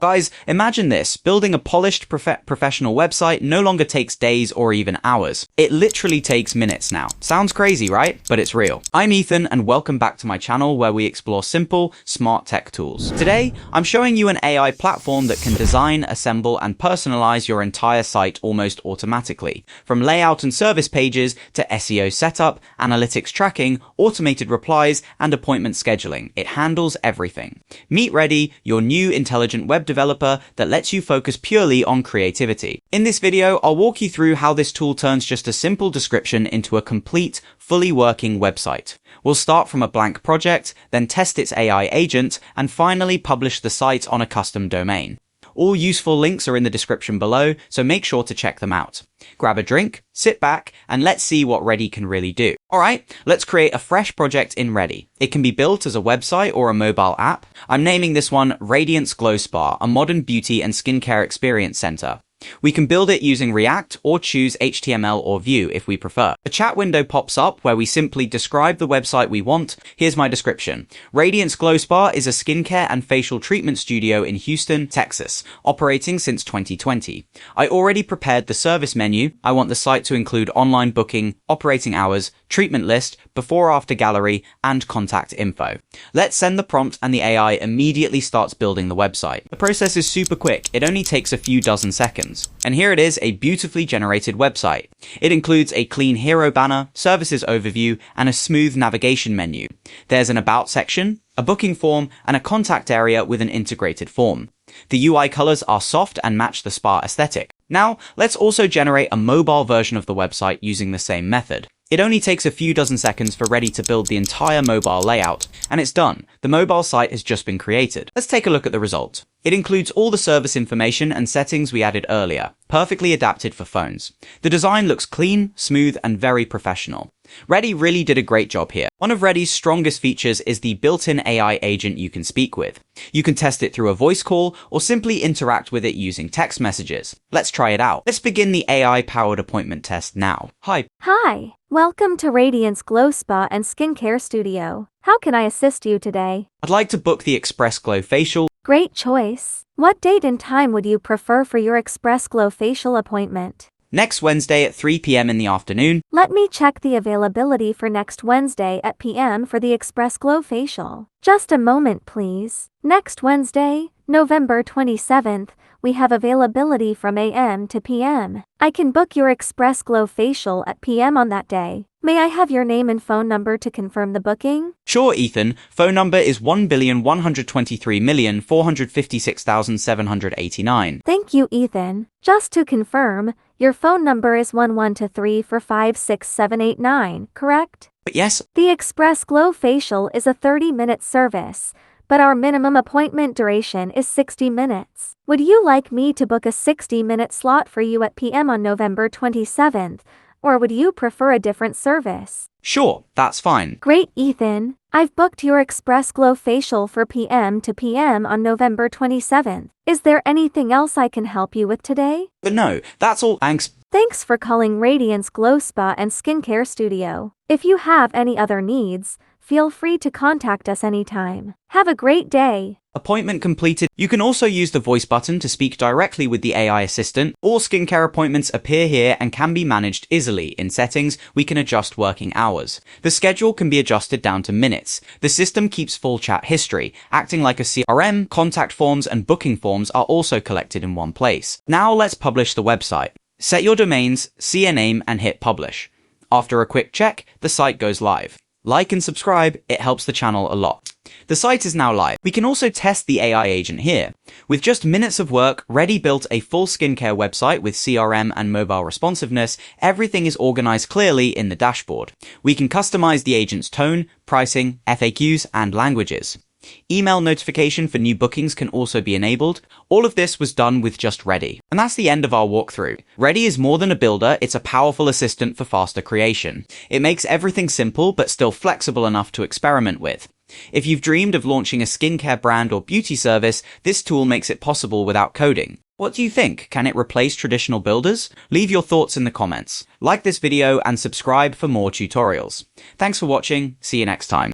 Guys, imagine this. Building a polished professional website no longer takes days or even hours. It literally takes minutes now. Sounds crazy, right? But it's real. I'm Ethan, and welcome back to my channel where we explore simple, smart tech tools. Today, I'm showing you an AI platform that can design, assemble, and personalize your entire site almost automatically. From layout and service pages to SEO setup, analytics tracking, automated replies, and appointment scheduling. It handles everything. Meet Readdy, your new intelligent web developer that lets you focus purely on creativity. In this video, I'll walk you through how this tool turns just a simple description into a complete, fully working website. We'll start from a blank project, then test its AI agent, and finally publish the site on a custom domain. All useful links are in the description below, so make sure to check them out. Grab a drink, sit back, and let's see what Readdy can really do. Alright, let's create a fresh project in Readdy. It can be built as a website or a mobile app. I'm naming this one Radiance Glow Spa, a modern beauty and skincare experience center. We can build it using React or choose HTML or Vue if we prefer. A chat window pops up where we simply describe the website we want. Here's my description. Radiance Glow Spa is a skincare and facial treatment studio in Houston, Texas, operating since 2020. I already prepared the service menu. I want the site to include online booking, operating hours, treatment list, before-after gallery, and contact info. Let's send the prompt and the AI immediately starts building the website. The process is super quick. It only takes a few dozen seconds. And here it is, a beautifully generated website. It includes a clean hero banner, services overview, and a smooth navigation menu. There's an about section, a booking form, and a contact area with an integrated form. The UI colors are soft and match the spa aesthetic. Now, let's also generate a mobile version of the website using the same method. It only takes a few dozen seconds for Readdy to build the entire mobile layout, and it's done. The mobile site has just been created. Let's take a look at the result. It includes all the service information and settings we added earlier, perfectly adapted for phones. The design looks clean, smooth, and very professional. Readdy really did a great job here. One of Readdy's strongest features is the built-in AI agent you can speak with. You can test it through a voice call or simply interact with it using text messages. Let's try it out. Let's begin the AI-powered appointment test now. Hi, welcome to Radiance Glow Spa and Skincare Studio. How can I assist you today? I'd like to book the Express Glow Facial. Great choice. What date and time would you prefer for your Express Glow Facial appointment? Next Wednesday at 3 p.m. in the afternoon. Let me check the availability for next Wednesday at p.m. for the Express Glow Facial. Just a moment, please. Next Wednesday, November 27th, we have availability from a.m. to p.m. I can book your Express Glow Facial at p.m. on that day. May I have your name and phone number to confirm the booking? Sure, Ethan. Phone number is 1,123,456,789. Thank you, Ethan. Just to confirm, your phone number is 1123456789, correct? But yes. The Express Glow Facial is a 30-minute service, but our minimum appointment duration is 60 minutes. Would you like me to book a 60-minute slot for you at p.m. on November 27th, or would you prefer a different service? Sure, that's fine. Great, Ethan. I've booked your Express Glow Facial for p.m. to p.m. on November 27th. Is there anything else I can help you with today? But no, that's all. Thanks. Thanks for calling Radiance Glow Spa and Skincare Studio. If you have any other needs, feel free to contact us anytime. Have a great day. Appointment completed. You can also use the voice button to speak directly with the AI assistant. All skincare appointments appear here and can be managed easily. In settings, we can adjust working hours. The schedule can be adjusted down to minutes. The system keeps full chat history, acting like a CRM. Contact forms and booking forms are also collected in one place. Now let's publish the website. Set your domains, see a name, and hit publish. After a quick check, the site goes live. Like and subscribe, it helps the channel a lot. The site is now live. We can also test the AI agent here. With just minutes of work, Readdy built a full skincare website with CRM and mobile responsiveness. Everything is organized clearly in the dashboard. We can customize the agent's tone, pricing, FAQs, and languages. Email notification for new bookings can also be enabled. All of this was done with just Readdy. And that's the end of our walkthrough. Readdy is more than a builder, it's a powerful assistant for faster creation. It makes everything simple but still flexible enough to experiment with. If you've dreamed of launching a skincare brand or beauty service, this tool makes it possible without coding. What do you think? Can it replace traditional builders? Leave your thoughts in the comments. Like this video and subscribe for more tutorials. Thanks for watching. See you next time.